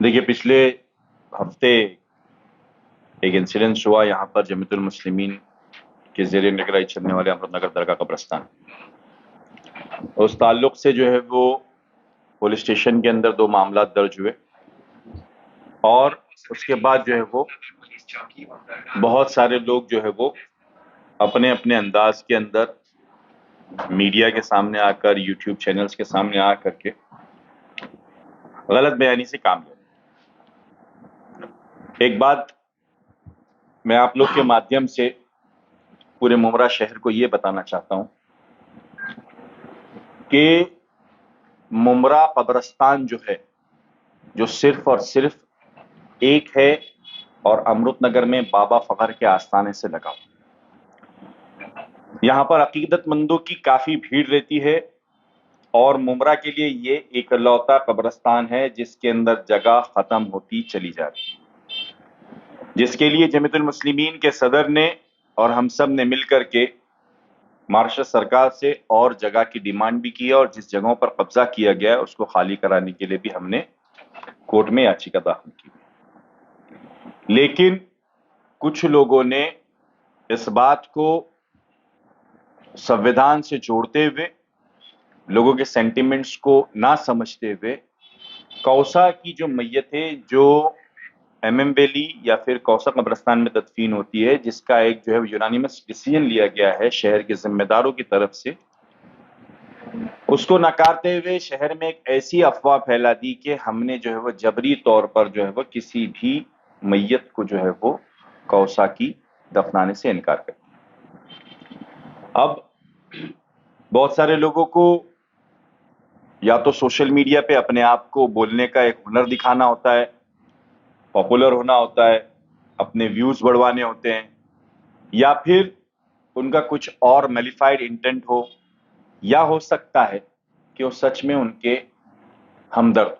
देखिए, पिछले हफ्ते एक इंसिडेंस हुआ यहाँ पर जमीयतुल मुस्लिमीन के ज़ेरे निगरानी चलने वाले अमृतनगर दरगाह कब्रिस्तान। उस ताल्लुक से जो है वो पुलिस स्टेशन के अंदर 2 मामला दर्ज हुए और उसके बाद जो है वो बहुत सारे लोग जो है वो अपने-अपने अंदाज़ के अंदर मीडिया के सामने आकर, यूट्यूब चैनल्स के सामने आकर के गलत बयानी से काम ले रहे हैं। एक बात मैं आप लोग के माध्यम से पूरे मुमरा शहर को ये बताना चाहता हूँ कि मुमरा कब्रिस्तान जो है, जो सिर्फ और सिर्फ एक है और अमृतनगर में बाबा फखर के आस्थाने से लगा हुआ। यहाँ पर अकीदतमंदों की काफी भीड़ रहती है और मुमरा के लिए ये इकलौता कब्रिस्तान है जिसके अंदर जगह खत्म होती चली जा रही है, जिसके लिए जमीयतुल मुस्लिमीन के सदर ने और हम सब ने मिलकर के महाराष्ट्र सरकार से और जगह की डिमांड भी की है और जिस जगहों पर कब्जा किया गया है उसको खाली कराने के लिए भी हमने कोर्ट में याचिका दाखिल की। लेकिन कुछ लोगों ने इस बात को संविधान से जोड़ते हुए, लोगों के सेंटिमेंट्स को ना समझते हुए कौसा की जो मैयत है, जो एमएम वैली या फिर कौसा कब्रिस्तान में तदफीन होती है, जिसका एक जो है यूनानिमस डिसीजन लिया गया है शहर के जिम्मेदारों की तरफ से, उसको नकारते हुए शहर में एक ऐसी अफवाह फैला दी कि हमने जो है वो जबरी तौर पर जो है वो किसी भी मैयत को जो है वो कौसा की दफनाने से इनकार कर दिया। अब बहुत सारे लोगों को या तो सोशल मीडिया पे अपने आप को बोलने का एक हुनर दिखाना होता है, पॉपुलर होना होता है, अपने व्यूज बढ़वाने होते हैं, या फिर उनका कुछ और मेलिफाइड इंटेंट हो, या हो सकता है कि वो सच में उनके हमदर्द।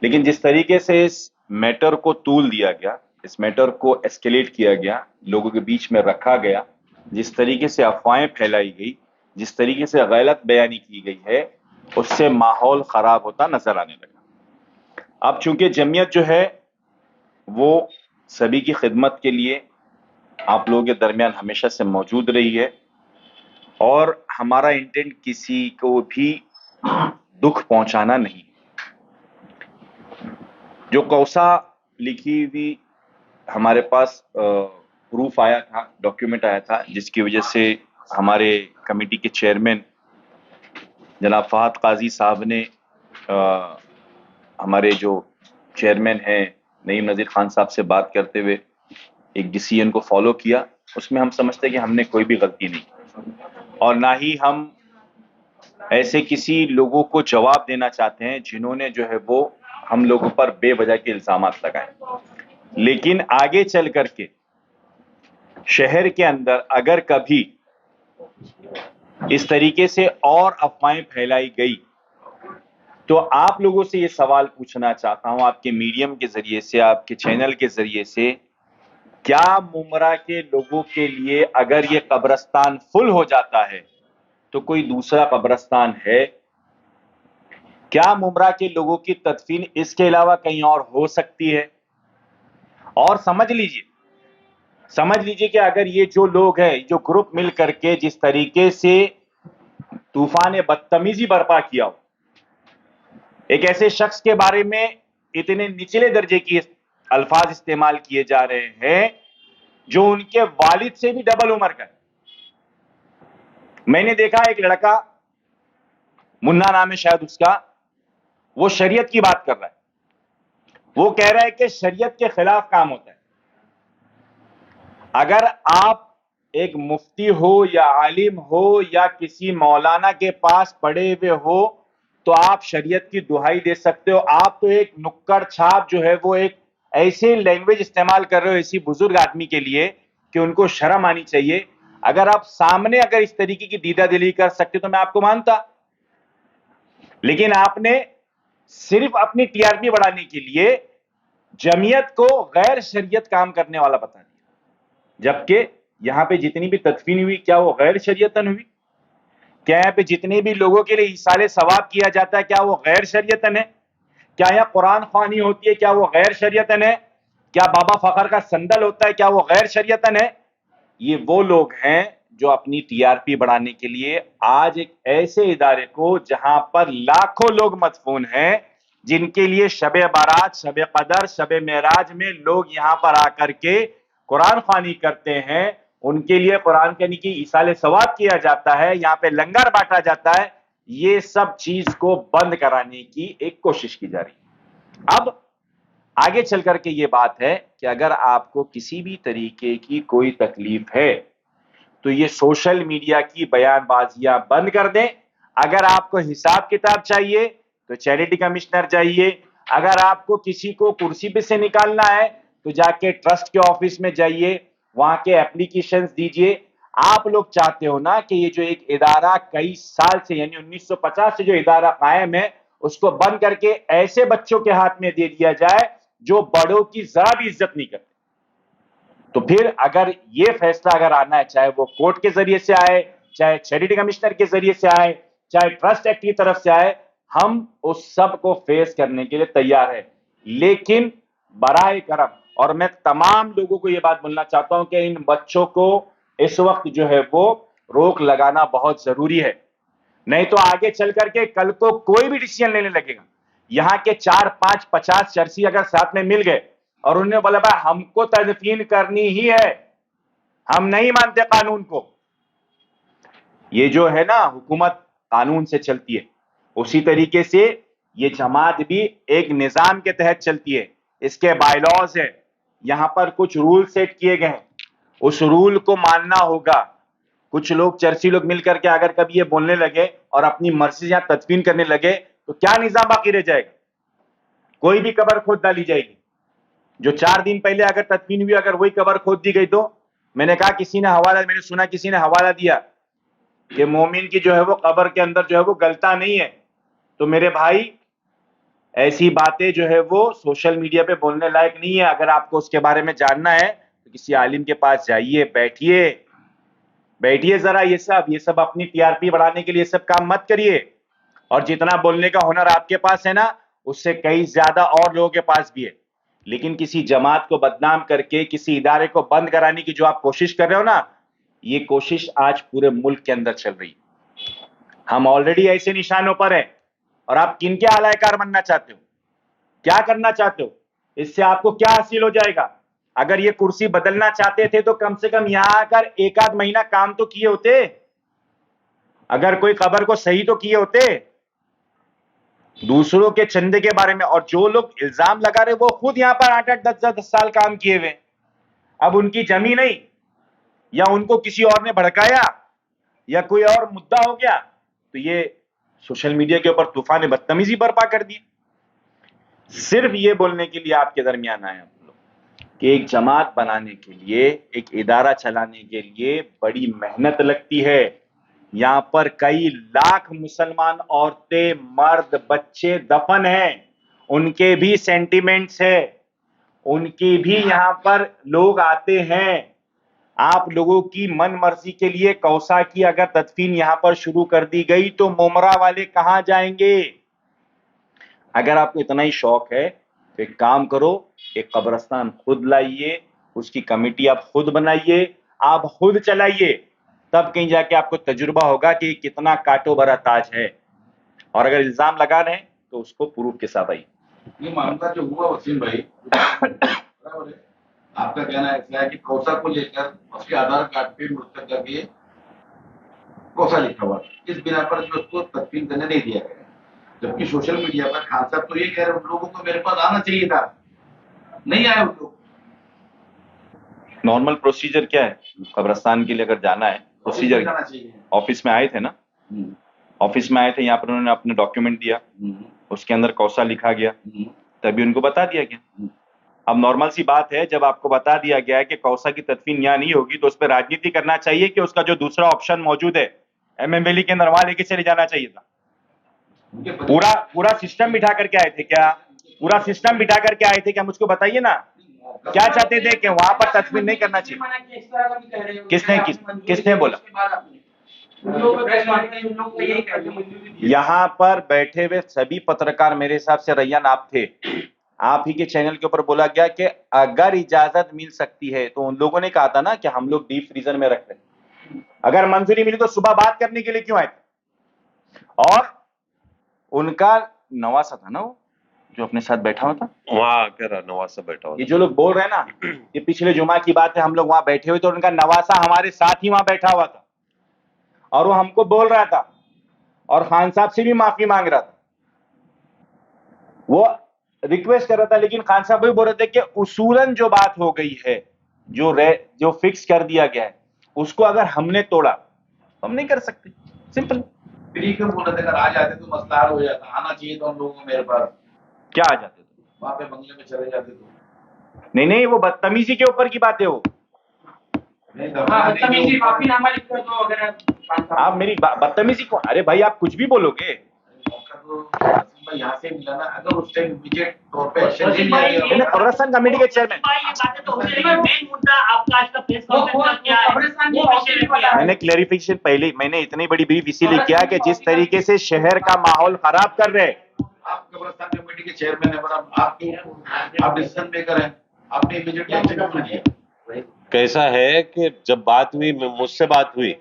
लेकिन जिस तरीके से इस मैटर को तूल दिया गया, इस मैटर को एस्केलेट किया गया, लोगों के बीच में रखा गया, जिस तरीके से अफवाहें फैलाई गई, जिस तरीके से गलत बयानी की गई है, उससे माहौल खराब होता नजर आने लगा। अब चूंकि जमीयत जो है वो सभी की खिदमत के लिए आप लोगों के दरमियान हमेशा से मौजूद रही है और हमारा इंटेंट किसी को भी दुख पहुंचाना नहीं। जो कौसा लिखी हुई हमारे पास प्रूफ आया था, डॉक्यूमेंट आया था, जिसकी वजह से हमारे कमेटी के चेयरमैन जनाब फहद काजी साहब ने हमारे जो चेयरमैन हैं नईम नज़ीर खान साहब से बात करते हुए एक डिसीजन को फॉलो किया। उसमें हम समझते हैं कि हमने कोई भी गलती नहीं और ना ही हम ऐसे किसी लोगों को जवाब देना चाहते हैं जिन्होंने जो है वो हम लोगों पर बेवजह के इल्जामात लगाए। लेकिन आगे चल करके शहर के अंदर अगर कभी इस तरीके से और अफवाहें फैलाई गई तो आप लोगों से ये सवाल पूछना चाहता हूं आपके मीडियम के जरिए से, आपके चैनल के जरिए से, क्या मुमरा के लोगों के लिए अगर ये कब्रिस्तान फुल हो जाता है तो कोई दूसरा कब्रिस्तान है? क्या मुमरा के लोगों की तदफीन इसके अलावा कहीं और हो सकती है? और समझ लीजिए कि अगर ये जो लोग हैं, जो ग्रुप मिल करके जिस तरीके से तूफान बदतमीजी बर्पा किया हो, एक ऐसे शख्स के बारे में इतने निचले दर्जे की अल्फाज इस्तेमाल किए जा रहे हैं जो उनके वालिद से भी डबल उम्र का है। मैंने देखा एक लड़का, मुन्ना नाम है शायद उसका, वो शरीयत की बात कर रहा है, वो कह रहा है कि शरीयत के खिलाफ काम होता है। अगर आप एक मुफ्ती हो या आलिम हो या किसी मौलाना के पास पढ़े हुए हो तो आप शरीयत की दुहाई दे सकते हो। आप तो एक नुक्कड़ छाप जो है वो एक ऐसे लैंग्वेज इस्तेमाल कर रहे हो ऐसी बुजुर्ग आदमी के लिए कि उनको शर्म आनी चाहिए। अगर आप सामने अगर इस तरीके की दीदा दिली कर सकते तो मैं आपको मानता, लेकिन आपने सिर्फ अपनी टीआरपी बढ़ाने के लिए जमीयत को गैर शरीयत काम करने वाला बता दिया, जबकि यहां पे जितनी भी तदफीन हुई क्या वो गैर शरीयतन हुई? क्या यहाँ पे जितने भी लोगों के लिए इसाले सवाब किया जाता है क्या वो गैर शरीयतन है? क्या यह कुरान ख्वानी होती है, क्या वो गैर शरीयतन है? क्या बाबा फखर का संदल होता है, क्या वो गैर शरीयतन है? ये वो लोग हैं जो अपनी टीआरपी बढ़ाने के लिए आज एक ऐसे इदारे को जहां पर लाखों लोग मदफून हैं, जिनके लिए शबे बारात, शबे कदर, शबे मेराज में लोग यहां पर आकर के कुरान ख्वानी करते हैं, उनके लिए कुरान के यानी कि इसाले सवाब किया जाता है, यहां पे लंगर बांटा जाता है, ये सब चीज को बंद कराने की एक कोशिश की जा रही है। अब आगे चल करके ये बात है कि अगर आपको किसी भी तरीके की कोई तकलीफ है तो ये सोशल मीडिया की बयानबाजियां बंद कर दें। अगर आपको हिसाब किताब चाहिए तो चैरिटी कमिश्नर जाइए। अगर आपको किसी को कुर्सी पे से निकालना है तो जाके ट्रस्ट के ऑफिस में जाइए, वहां के एप्लीकेशंस दीजिए। आप लोग चाहते हो ना कि ये जो एक इदारा कई साल से यानी 1950 से जो इदारा कायम है उसको बंद करके ऐसे बच्चों के हाथ में दे दिया जाए जो बड़ों की जरा भी इज्जत नहीं करते। तो फिर अगर ये फैसला अगर आना है, चाहे वो कोर्ट के जरिए से आए, चाहे चैरिटी कमिश्नर के जरिए से आए, चाहे ट्रस्ट एक्ट की तरफ से आए, हम उस सब को फेस करने के लिए तैयार है। लेकिन बराए करम, और मैं तमाम लोगों को यह बात बोलना चाहता हूं कि इन बच्चों को इस वक्त जो है वो रोक लगाना बहुत जरूरी है, नहीं तो आगे चल करके कल को कोई भी डिसीजन लेने लगेगा। यहां के 4, 5, 50 चर्ची अगर साथ में मिल गए और उन्होंने बोला भाई हमको तदफीन करनी ही है, हम नहीं मानते कानून को, ये जो है ना हुकूमत कानून से चलती है, उसी तरीके से ये जमात भी एक निजाम के तहत चलती है, इसके बायलॉज है, यहां पर कुछ रूल सेट किए गए हैं, उस रूल को मानना होगा। कुछ लोग चर्ची लोग मिलकर के अगर कभी ये बोलने लगे और अपनी मर्जी से यहां तदफीन करने लगे तो क्या निजाम बाकी रह जाएगा? कोई भी कब्र खोद डाली जाएगी। जो 4 दिन पहले अगर तदफीन हुई, अगर वही कब्र खोद दी गई तो मैंने कहा किसी ने हवाला, मैंने सुना किसी ने हवाला दिया कि मोमिन की जो है वो कब्र के अंदर जो है वो गलता नहीं है। तो मेरे भाई ऐसी बातें जो है वो सोशल मीडिया पे बोलने लायक नहीं है। अगर आपको उसके बारे में जानना है तो किसी आलिम के पास जाइए, बैठिए बैठिए जरा, ये सब अपनी टीआरपी बढ़ाने के लिए सब काम मत करिए। और जितना बोलने का हुनर आपके पास है ना, उससे कई ज्यादा और लोगों के पास भी है। लेकिन किसी जमात को बदनाम करके किसी इदारे को बंद कराने की जो आप कोशिश कर रहे हो ना, ये कोशिश आज पूरे मुल्क के अंदर चल रही है। हम ऑलरेडी ऐसे निशानों पर हैं और आप किनके आलायकार बनना चाहते हो, क्या करना चाहते हो? इससे आपको क्या हासिल हो जाएगा? अगर ये कुर्सी बदलना चाहते थे तो कम से कम यहां आकर एक आध महीना काम तो किए होते, अगर कोई खबर को सही तो किए होते। दूसरों के चंदे के बारे में, और जो लोग इल्जाम लगा रहे वो खुद यहां पर 8-8, 10-10 साल काम किए हुए, अब उनकी जमी नहीं, या उनको किसी और ने भड़काया या कोई और मुद्दा हो गया तो ये सोशल मीडिया के ऊपर तूफान बदतमीजी बर्पा कर दी। सिर्फ ये बोलने के लिए आपके दरमियान आए हम लोग कि एक जमात बनाने के लिए, एक इदारा चलाने के लिए बड़ी मेहनत लगती है। यहां पर कई लाख मुसलमान औरतें, मर्द, बच्चे दफन हैं, उनके भी सेंटिमेंट्स है, उनकी भी यहां पर लोग आते हैं। आप लोगों की मन मर्जी के लिए कौसा की अगर तदफीन यहां पर शुरू कर दी गई तो मोमरा वाले कहां जाएंगे? अगर आपको इतना ही शौक है तो एक काम करो, एक कब्रिस्तान खुद लाइए, उसकी कमेटी आप खुद बनाइए, आप खुद चलाइए, तब कहीं जाके आपको तजुर्बा होगा कि कितना काटो भरा ताज है। और अगर इल्जाम लगा रहे हैं तो उसको प्रूफ के साथ आइए। ये मामला जो हुआ वसीम भाई, बराबर है, आपका कहना ऐसा है कि कौसा को लेकर उसके आधार कार्ड पे मुस्तक करके कौसा लिखा हुआ, इस बिना पर जो उसको तदफीन करने नहीं दिया गया, जबकि सोशल मीडिया पर खान साहब तो ये कह रहे हैं उन लोगों को मेरे पास आना चाहिए था, नहीं आए उन लोग। नॉर्मल प्रोसीजर क्या है कब्रिस्तान के लिए अगर जाना है? प्रोसीजर ऑफिस में आए थे ना, ऑफिस में आए थे, यहाँ पर उन्होंने अपने डॉक्यूमेंट दिया, उसके अंदर कौसा लिखा गया, तभी उनको बता दिया गया। अब नॉर्मल सी बात है, जब आपको बता दिया गया है कि कौसा की तदफीन यहाँ नहीं होगी तो उस पर राजनीति करना चाहिए कि उसका जो दूसरा ऑप्शन मौजूद है एमएम वैली के अंदर, वहां लेके चले जाना चाहिए था। पूरा सिस्टम बिठा करके आए थे क्या? पूरा सिस्टम बिठा करके आए थे क्या? मुझको बताइए ना, क्या चाहते थे कि वहां पर तदफीन नहीं करना चाहिए? किसने बोला? यहाँ पर बैठे हुए सभी पत्रकार मेरे हिसाब से रैयन आप थे, आप ही के चैनल के ऊपर बोला गया कि अगर इजाजत मिल सकती है तो उन लोगों ने कहा था ना कि हम लोग डीप फ्रीजर में रख रहे हैं, अगर मंजूरी मिली तो सुबह बात करने के लिए क्यों आए थे? और उनका नवासा था ना वो जो अपने साथ बैठा हुआ था, वहां आकर नवासा बैठा हुआ ये जो लोग बोल रहे हैं ना, ये पिछले जुमा की बात है, हम लोग वहां बैठे हुए थे और उनका नवासा हमारे साथ ही वहां बैठा हुआ था और वो हमको बोल रहा था और खान साहब से भी माफी मांग रहा था, वो रिक्वेस्ट कर रहा था, लेकिन खान साहब भी बोल रहे थे कि उसूलन जो बात हो गई है, जो फिक्स कर दिया गया है, उसको अगर हमने तोड़ा तो हम नहीं कर सकते, सिंपल। फ्री क्यों बोल रहे थे? अगर आ जाते तो मसला हल हो जाता, आना चाहिए तो हम लोगों को मेरे पास। क्या आ जाते तो वहां पे बंगले में चले जाते तो। नहीं, वो बदतमीजी के ऊपर की बात है वो। बदतमीजी माफीनामा लिख कर दो अगर आप मेरी बदतमीजी को, अरे भाई आप कुछ भी बोलोगे। यहाँ से मिला ना, अगर उस टाइम इमीडिएट तौर पे एक्शन ले लिया गया। कब्रिस्तान कमेटी के चेयरमैन, मेन मुद्दा आपका आज का प्रेस कॉन्फ्रेंस का क्या है? वो विषय में क्या है? मैंने क्लैरिफिकेशन पहले, मैंने इतनी बड़ी ब्रीफ इसीलिए किया कि जिस तरीके से शहर का माहौल खराब कर रहे हैं, आप कब्रिस्तान कमेटी के चेयरमैन है, पर आप डिसीजन मेकर हैं, आपने इमीडिएटली एक्शन क्यों नहीं लिया? कैसा है कि जब बात हुई, मुझसे बात हुई,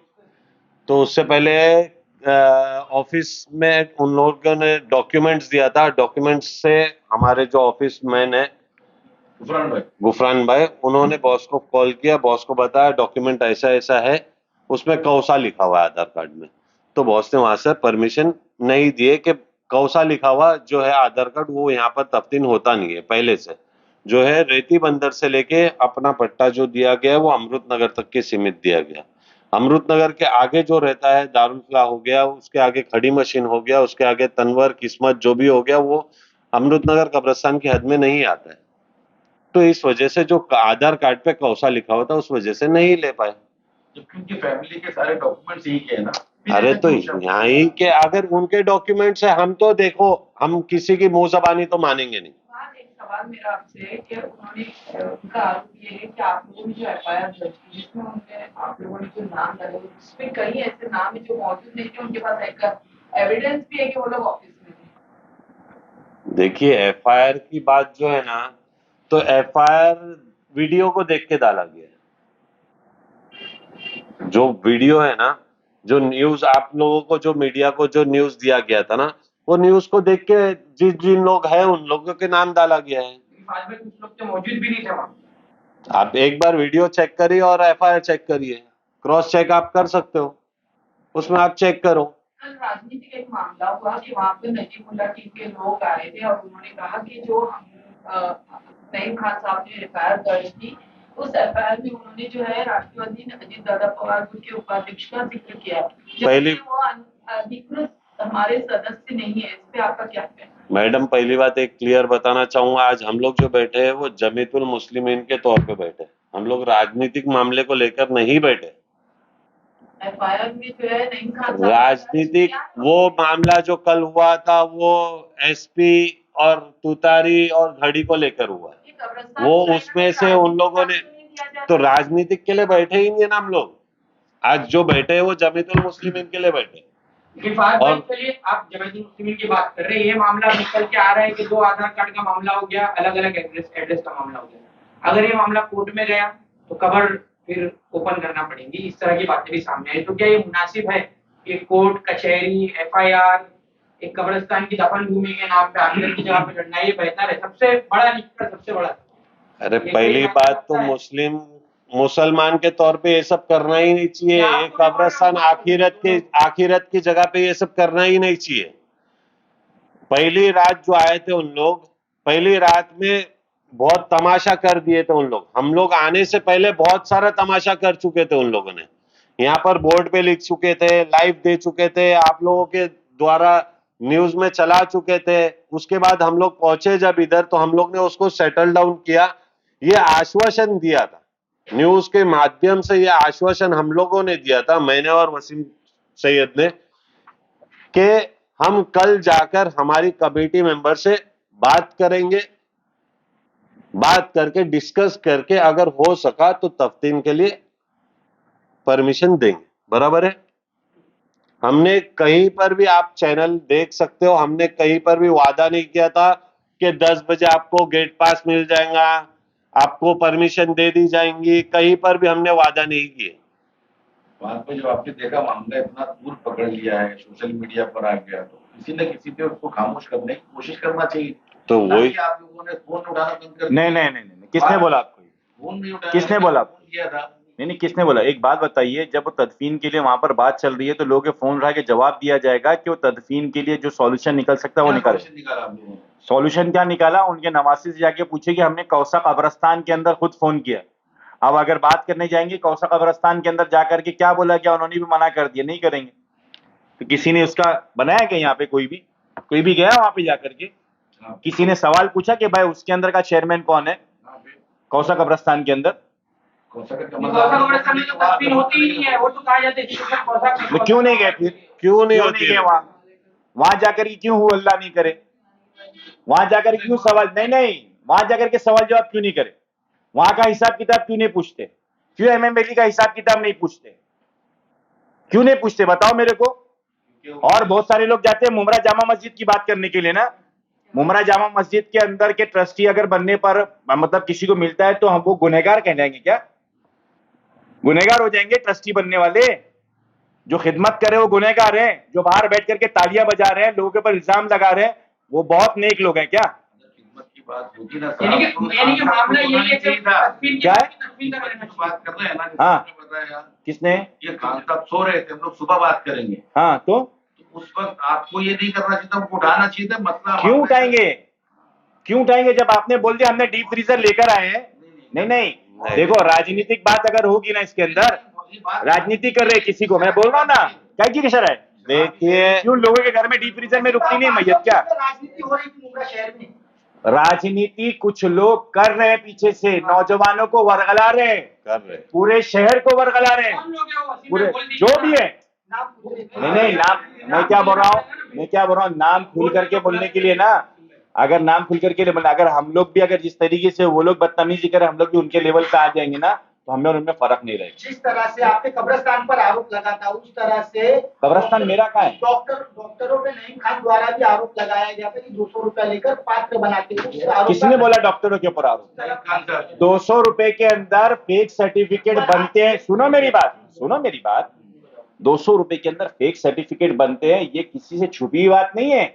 तो उससे पहले ऑफिस में उन लोगों ने डॉक्यूमेंट्स दिया था। डॉक्यूमेंट्स से हमारे जो ऑफिस मैन है गुफरान भाई, उन्होंने बॉस को कॉल किया, बॉस को बताया डॉक्यूमेंट ऐसा ऐसा है, उसमें कौसा लिखा हुआ है आधार कार्ड में। तो बॉस ने वहां से परमिशन नहीं दिए कि कौसा लिखा हुआ जो है आधार कार्ड, वो यहाँ पर तफ्तीन होता नहीं है पहले से। जो है रेती बंदर से लेके अपना पट्टा जो दिया गया है वो अमृत नगर तक के सीमित दिया गया। अमृत नगर के आगे जो रहता है दारुल फलाह हो गया, उसके आगे खड़ी मशीन हो गया, उसके आगे तनवर किस्मत जो भी हो गया, वो अमृत नगर कब्रिस्तान की हद में नहीं आता है। तो इस वजह से जो आधार कार्ड पे कौसा लिखा हुआ था उस वजह से नहीं ले पाए। जबकि उनकी फैमिली के सारे डॉक्यूमेंट्स यही के हैं ना। अरे तो यहाँ ही के अगर उनके डॉक्यूमेंट्स है, हम तो देखो हम किसी की मुंह जबानी तो मानेंगे नहीं। एक सवाल मेरा आपसे कि उन्होंने उनका आरोप ये है कि आप लोगों ने जो एफआईआर दर्ज की जिसमें उनने आप लोगों ने जो नाम डाले उसमें कई ऐसे नाम है जो मौजूद नहीं थे, उनके पास एक एविडेंस भी है कि वो लोग ऑफिस में थे। देखिए एफआईआर की बात जो है ना, तो एफआईआर वीडियो को देख के डाला गया है। जो वीडियो है ना, जो न्यूज आप लोगों को, जो मीडिया को जो न्यूज दिया गया था ना, वो न्यूज को देख के जिन जिन लोग हैं उन लोगों के नाम डाला गया है। बाद में कुछ लोग तो मौजूद भी नहीं थे वहाँ। आप एक बार वीडियो चेक करिए और एफआईआर चेक करिए, क्रॉस चेक आप कर सकते हो, उसमें आप चेक करो। कल राजनीतिक एक मामला हुआ कि वहाँ पे नजीमुल्लाह टीम के लोग आए थे और उन्होंने कहा कि जो नईम खान साहब ने एफआईआर दर्ज की, उस एफआईआर में उन्होंने जो है राष्ट्रवादी अजीत दादा पवार के उपाध्यक्ष का जिक्र किया, पहली वो अधिकृत हमारे सदस्य नहीं है। इस पे आपका क्या कहना है? मैडम पहली बात एक क्लियर बताना चाहूंगा, आज हम लोग जो बैठे हैं वो जमीयतुल मुस्लिमीन के तौर पे बैठे, हम लोग राजनीतिक मामले को लेकर नहीं बैठे। एफआईआर में जो है नईम खान साहब राजनीतिक वो मामला जो कल हुआ था वो एसपी और तुतारी और घड़ी को लेकर हुआ, वो उसमें से उन लोगों ने तो राजनीतिक के लिए बैठे ही नहीं है ना हम लोग। आज जो बैठे हैं वो जमीयतुल मुस्लिमीन के लिए बैठे। और चलिए आप जमीयतुल मुस्लिमीन की बात कर रहे हैं, ये मामला निकल के आ रहा है कि 2 आधार कार्ड का मामला हो गया, अलग अलग एड्रेस का मामला हो गया। अगर ये मामला कोर्ट में गया तो कबर फिर ओपन करना पड़ेगी, इस तरह की बातें भी सामने आई। तो क्या ये मुनासिब है कि कोर्ट कचहरी एफआईआर एक कब्रिस्तान की दफन भूमि के नाम पे आखिरत की जगह पे लड़ना ये बेहतर है? सबसे बड़ा निकल सबसे बड़ा। अरे पहली बात तो मुसलमान के तौर पे ये सब करना ही नहीं चाहिए। एक कब्रिस्तान आखिरत की जगह पे ये सब करना ही नहीं चाहिए। पहली रात जो आए थे उन लोग, पहली रात में बहुत तमाशा कर दिए थे उन लोग। हम लोग आने से पहले बहुत सारा तमाशा कर चुके थे उन लोगों ने, यहाँ पर बोर्ड पे लिख चुके थे, लाइव दे चुके थे, आप लोगों के द्वारा न्यूज में चला चुके थे। उसके बाद हम लोग पहुंचे जब इधर, तो हम लोग ने उसको सेटल डाउन किया, ये आश्वासन दिया था न्यूज के माध्यम से, ये आश्वासन हम लोगों ने दिया था, मैंने और वसीम सैयद ने, कि हम कल जाकर हमारी कमेटी मेंबर से बात करेंगे, बात करके डिस्कस करके अगर हो सका तो तफ्तीन के लिए परमिशन देंगे। बराबर है? हमने कहीं पर भी, आप चैनल देख सकते हो, हमने कहीं पर भी वादा नहीं किया था कि 10 बजे आपको गेट पास मिल जाएगा, आपको परमिशन दे दी जाएंगी, कहीं पर भी हमने वादा नहीं किए। बाद में जब आपने देखा मामला इतना दूर पकड़ लिया है, सोशल मीडिया पर आ गया, तो किसी न किसी पे उसको खामोश करने की कोशिश करना चाहिए। तो ना वही कि आप लोगों ने फोन उठाना बंद कर नहीं दिया। नहीं नहीं नहीं, किसने बोला आपको? फोन नहीं उठाया, किसने बोला? फोन किया था। नहीं नहीं, किसने बोला? एक बात बताइए, जब वो तदफीन के लिए वहां पर बात चल रही है तो लोगों के फोन उठा के जवाब दिया जाएगा कि वो तदफीन के लिए जो सॉल्यूशन निकल सकता है वो क्या निकाले। solution निकाला आप लोगों ने? सॉल्यूशन क्या निकाला? उनके नवासी से जाके पूछे कि हमने कौसा कब्रस्तान के अंदर खुद फोन किया। अब अगर बात करने जाएंगे कौसा कब्रस्तान के अंदर जाकर के क्या बोला गया, उन्होंने भी मना कर दिया, नहीं करेंगे। तो किसी ने उसका बनाया क्या? यहाँ पे कोई भी गया वहां पे जाकर के हाँ, किसी ने सवाल पूछा कि भाई उसके अंदर का चेयरमैन कौन है, हाँ, फिर कौसा कब्रस्तान के अंदर? कौशा का कौसा कब्रिस्तान में तो तदफीन होती ही नहीं है, वो तो कहा जाता है कि कौसा तो क्यों नहीं गए फिर? क्यों नहीं क्यों होती नहीं गए है? वहां जाकर के क्यों अल्लाह नहीं करे? वहां जाकर के क्यों सवाल नहीं, वहां जाकर के सवाल जवाब क्यों नहीं करे? वहां का हिसाब किताब क्यों नहीं पूछते? क्यों एमएम वैली का हिसाब किताब नहीं पूछते? क्यों नहीं पूछते बताओ मेरे को। और बहुत सारे लोग जाते हैं मुमरा जामा मस्जिद की बात करने के लिए ना। मुमरा जामा मस्जिद के अंदर के ट्रस्टी अगर बनने पर मतलब किसी को मिलता है तो हम वो गुनहगार कहलाएंगे क्या? गुनहगार हो जाएंगे ट्रस्टी बनने वाले? जो खिदमत कर रहे हैं वो गुनहगार हैं? जो बाहर बैठ करके तालियां बजा रहे हैं, लोगों के ऊपर इल्जाम लगा रहे हैं, वो बहुत नेक लोग हैं क्या? खिदमत की बात होगी ना यानी कि मामला यही है कि तदफीन क्या है? तदफीन का रहना चाहिए। बात कर रहे हैं ना, हाँ। जिसने बताया किसने? ये खान साहब सो रहे थे, हम लोग सुबह बात करेंगे, हाँ तो तो उस वक्त आपको ये नहीं करना चाहिए था, हमको उठाना चाहिए था मसला। क्यों उठाएंगे? क्यों उठाएंगे जब आपने बोल दिया हमने डीप फ्रीजर लेकर आए हैं? नहीं नहीं, देखो राजनीतिक बात अगर होगी ना इसके अंदर, राजनीति कर रहे किसी को, मैं बोल रहा हूँ ना, क्या की कसर है? देखिए, क्यों लोगों के घर में डीप फ्रीजर में रुकती नहीं मैयत क्या? राजनीति हो रही थी मुमरा शहर में। राजनीति कुछ लोग कर रहे हैं पीछे से, नौजवानों को वरगला रहे हैं, कर रहे हैं। पूरे शहर को वरगला रहे हैं, कौन लोग हैं वो? वसीम पूरे भाई बोल दीजिए जो भी है। नाम बोल दीजिए। नहीं नाम मैं क्या बोल रहा हूँ, नाम खुल करके बोलने के लिए ना, अगर नाम खुल करके बोलना, अगर हम लोग भी अगर जिस तरीके से वो लोग बदतमीजी करें, हम लोग भी उनके लेवल पे आ जाएंगे ना, तो हमें और उनमें फर्क नहीं रहेगा। जिस तरह से आपने कब्रिस्तान पर आरोप लगा था, उस तरह से कब्रिस्तान मेरा कहाँ है? डॉक्टरों पे नईम खान द्वारा भी आरोप लगाया गया था कि 200 रुपया लेकर पात्र बनाते हैं। उस आरोप किसने बोला डॉक्टरों के ऊपर आरोप? खान साहब 200 रुपए के अंदर फेक सर्टिफिकेट बनते हैं। सुनो मेरी बात, 200 रुपए के अंदर फेक सर्टिफिकेट बनते हैं, ये किसी से छुपी हुई बात नहीं है।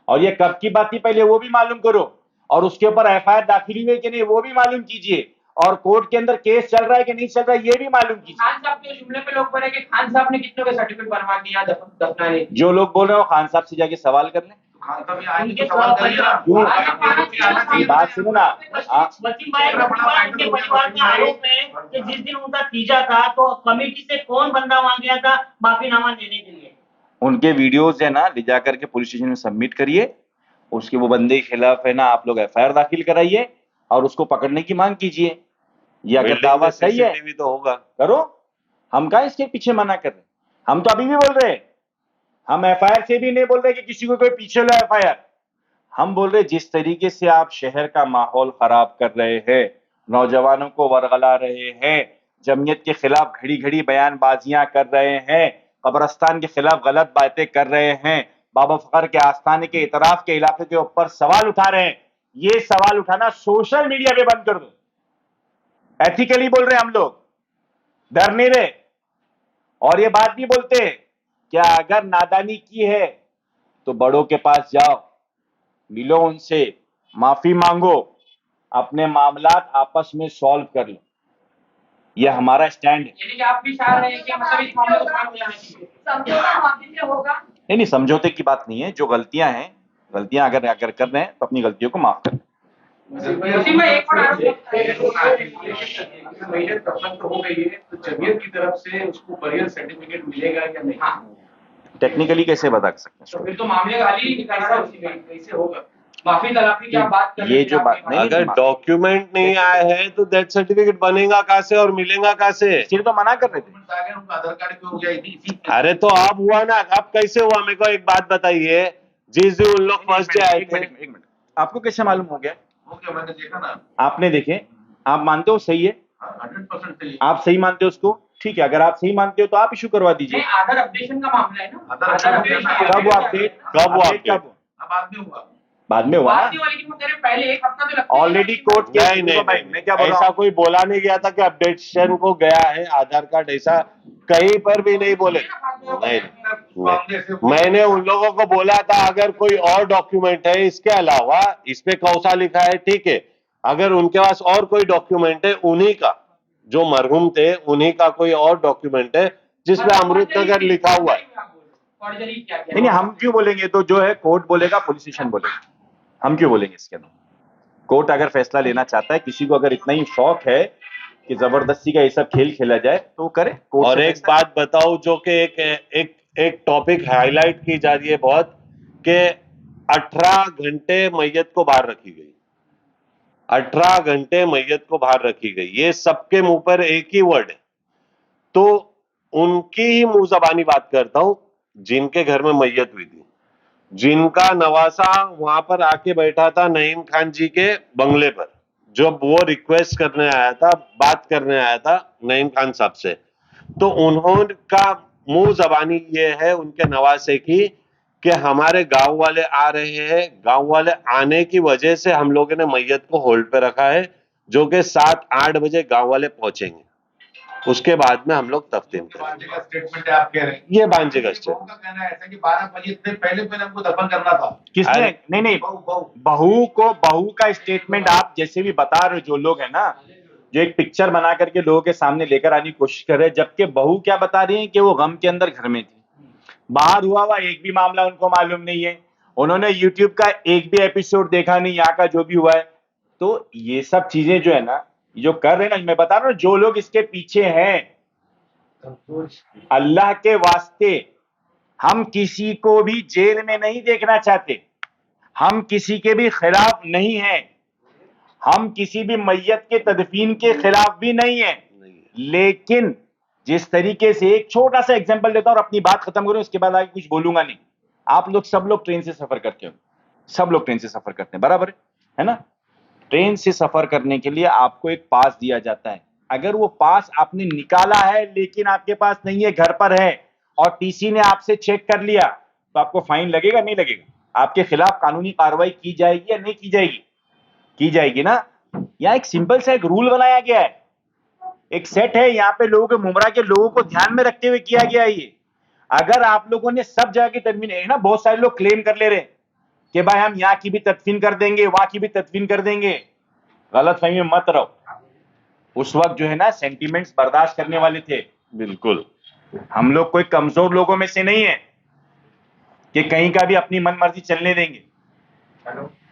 और ये कब की बात थी पहले वो भी मालूम करो, और उसके ऊपर एफआईआर दाखिल हुई है कि नहीं वो भी मालूम कीजिए, और कोर्ट के अंदर केस चल रहा है कि नहीं चल रहा है ये भी मालूम कीजिए। खान साहब के जुमले पे लोग बोले कि खान साहब ने कितनों के सर्टिफिकेट बनवा दिया दफनाने। जो लोग बोल रहे हो खान साहब से जाके सवाल कर लें। खान साहब ये आएंगे उनके तो सवाल करिए ना। क्यों? बात सुनो ना, वसीम भाई उनके परिवार का आरोप है कि जिस दिन उनका तीजा था तो कमेटी से कौन बंदा वहां गया था माफीनामा देने के लिए। उनके वीडियोस है ना ले जाकर के पुलिस स्टेशन में सबमिट करिए, उसके वो बंदे के खिलाफ है ना आप लोग एफआईआर दाखिल कराइए और उसको पकड़ने की मांग कीजिए। ये अगर दावा सही है CCTV तो होगा। करो, हम कहा इसके पीछे मना कर रहे हैं? हम तो अभी भी बोल रहे हैं, हम एफआईआर से भी नहीं बोल रहे कि किसी को कोई पीछे लो एफआईआर। हम बोल रहे जिस तरीके से आप शहर का माहौल खराब कर रहे हैं, नौजवानों को वरगला रहे हैं, जमीयत के खिलाफ घड़ी घड़ी बयानबाजियां कर रहे हैं, कब्रस्तान के खिलाफ गलत बातें कर रहे हैं, बाबा फखर के आस्थाने के इतराफ के इलाके के ऊपर सवाल उठा रहे हैं, ये सवाल उठाना सोशल मीडिया पे बंद कर दो। एथिकली बोल रहे हैं हम लोग, डर नहीं रहे। और ये बात भी बोलते हैं क्या अगर नादानी की है तो बड़ों के पास जाओ, मिलो उनसे, माफी मांगो, अपने मामलात आपस में सॉल्व कर लो। ये हमारा स्टैंड है। यानी कि आप भी चाह रहे हैं कि मतलब इस मामले को सॉल्व हो जाना चाहिए। समझौता माफी से होगा। नहीं समझौते की बात नहीं है, जो गलतियां हैं, गलतियां अगर कर रहे हैं तो अपनी गलतियों को माफ कर। वसीम भाई एक और आरोप मैयत दफन तो हो गई है, तो जमीयत की तरफ से उसको बरियल सर्टिफिकेट मिलेगा या नहीं? हाँ, टेक्निकली कैसे बता सकते तो हैं? फिर तो मामले का हल ही निकल रहा है उसी में। कैसे होगा? माफी तलाफी की आप बात कर रहे ये हैं, जो आप बात नहीं, अगर डॉक्यूमेंट नहीं आए हैं तो डेथ सर्टिफिकेट बनेगा कहाँ से और मिलेगा कहाँ से? सिर्फ तो मना कर रहे थे। आ गए, उनका आधार कार्ड क्यों हो गया इसी अरे तो अब हुआ ना, अब कैसे हुआ? मेरे को एक बात बताइए, जिस दिन उन लोग फर्स्ट डे आए एक थे, मिनट, आपको कैसे मालूम हो गया? हो गया, मैंने देखा ना। आपने देखे, आप मानते हो सही है? 100% सही। आप सही मानते हो उसको? ठीक है, अगर आप सही मानते हो तो आप इशू करवा दीजिए। नहीं, आधार अपडेशन का मामला है ना। आधार अपडेशन अपडेशन कब हुआ अपडेट? अपडेट? अब बाद में हुआ। बाद में हुआ बात ना, नहीं हुआ, लेकिन वो कह रहे पहले एक हफ्ता तो लगता है। Already court case. नहीं नहीं भाई, मैं क्या बोल रहा ऐसा हूँ, कोई बोला नहीं गया था कि अपडेशन को गया है आधार कार्ड, ऐसा कहीं पर भी नहीं बोले। नहीं, मैंने उन लोगों को बोला था अगर कोई और डॉक्यूमेंट है इसके अलावा, इस पे कौसा लिखा है ठीक है, अगर उनके पास और कोई डॉक्यूमेंट है, उन्हीं का जो मरहूम थे उन्हीं का कोई और डॉक्यूमेंट है जिसमें अमृतनगर लिखा हुआ है। फॉर्जरी क्या क्या? नहीं हम क्यों बोलेंगे, तो जो है कोर्ट बोलेगा, पुलिस स्टेशन बोलेगा, हम क्यों बोलेंगे इसके अंदर। कोर्ट अगर फैसला लेना चाहता है, किसी को अगर इतना ही शौक है कि जबरदस्ती का ये सब खेल खेला जाए तो करे। कोर्ट और से एक फैसला- बात बताओ जो कि एक टॉपिक हाईलाइट की जा रही है बहुत, कि 18 घंटे मैयत को बाहर रखी गई, 18 घंटे मैयत को बाहर रखी गई, ये सबके मुंह पर एक ही वर्ड है। तो उनकी ही मुंह जबानी बात करता हूं जिनके घर में मैयत हुई थी, जिनका नवासा वहां पर आके बैठा था नईम खान जी के बंगले पर, जब वो रिक्वेस्ट करने आया था, बात करने आया था नईम खान साहब से, तो उन्होंने मुंह जबानी ये है उनके नवासे की कि हमारे गांव वाले आ रहे हैं, गांव वाले आने की वजह से हम लोगों ने मैयत को होल्ड पे रखा है, जो कि 7-8 बजे गांव वाले पहुंचेंगे, उसके बाद में हम लोग तफ्तीम करेंगे। बांझे का स्टेटमेंट है आप कह रहे हैं। ये बांझे का स्टेटमेंट। बहू का कहना है ऐसा कि 12 बजे से पहले हमको दफन करना था। किसने? अरे- नहीं बहू का स्टेटमेंट आप जैसे भी बता रहे हो, जो लोग है ना, जो एक पिक्चर बना करके लोगों के सामने लेकर आने की कोशिश कर रहे हैं, जबकि बहू क्या बता रही है कि वो गम के अंदर घर में थी, बाहर हुआ एक भी मामला उनको मालूम नहीं है, उन्होंने यूट्यूब का एक भी एपिसोड देखा नहीं, यहाँ का जो भी हुआ है। तो ये सब चीजें जो है ना, जो कर रहे हैं ना, मैं बता रहा हूँ, जो लोग इसके पीछे हैं, अल्लाह के वास्ते हम किसी को भी जेल में नहीं देखना चाहते, हम किसी के भी खिलाफ नहीं हैं, हम किसी भी मैयत के तदफीन के खिलाफ भी नहीं है, लेकिन जिस तरीके से, एक छोटा सा एग्जांपल देता हूं और अपनी बात खत्म करूं, उसके बाद आगे कुछ बोलूंगा नहीं। आप लोग सब लोग ट्रेन से सफर करते हो, सब लोग ट्रेन से सफर करते हैं, बराबर है ना। ट्रेन से सफर करने के लिए आपको एक पास दिया जाता है, अगर वो पास आपने निकाला है लेकिन आपके पास नहीं है, घर पर है, और टीसी ने आपसे चेक कर लिया, तो आपको फाइन लगेगा नहीं लगेगा? आपके खिलाफ कानूनी कार्रवाई की जाएगी या नहीं की जाएगी? की जाएगी ना। यहाँ एक सिंपल सा एक रूल बनाया गया है, एक सेट है, यहाँ पे लोगों के मुमरा के लोगों को ध्यान में रखते हुए किया गया है ये। अगर आप लोगों ने सब जगह की तदफीन है ना, बहुत सारे लोग क्लेम कर ले रहे हैं कि भाई हम यहाँ की भी तदफीन कर देंगे, वहां की भी तदफीन कर देंगे, गलत फहमी में मत रहो। उस वक्त जो है ना, सेंटिमेंट्स बर्दाश्त करने वाले थे। बिल्कुल, हम लोग कोई कमजोर लोगों में से नहीं है कि कहीं का भी अपनी मन मर्जी चलने देंगे।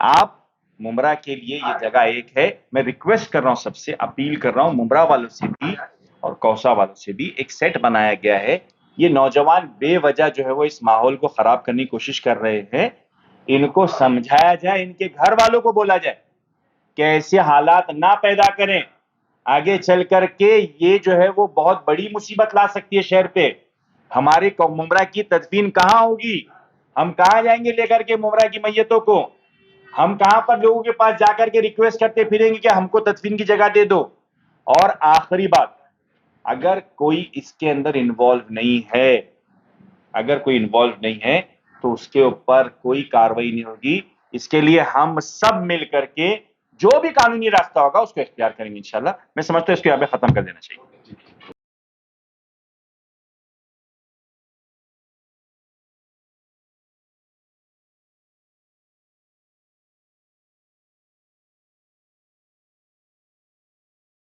आप मुमरा के लिए ये जगह एक है, मैं रिक्वेस्ट कर रहा हूं, सबसे अपील कर रहा हूं, मुमरा वालों से भी और कौसा वालों से भी, एक सेट बनाया गया है। ये नौजवान बेवजह जो है वो इस माहौल को खराब करने की कोशिश कर रहे हैं, इनको समझाया जाए, इनके घर वालों को बोला जाए कि ऐसे हालात ना पैदा करें, आगे चल करके ये जो है वो बहुत बड़ी मुसीबत ला सकती है शहर पे। हमारे मुमरा की तदफीन कहाँ होगी? हम कहाँ जाएंगे लेकर के मुमरा की मैयतों को? हम कहां पर लोगों के पास जाकर के रिक्वेस्ट करते फिरेंगे कि हमको तदफीन की जगह दे दो? और आखिरी बात, अगर कोई इसके अंदर इन्वॉल्व नहीं है, अगर कोई इन्वॉल्व नहीं है तो उसके ऊपर कोई कार्रवाई नहीं होगी। इसके लिए हम सब मिल करके जो भी कानूनी रास्ता होगा उसको इख्तियार करेंगे इंशाल्लाह। मैं समझता हूं इसको यहाँ पे खत्म कर देना चाहिए।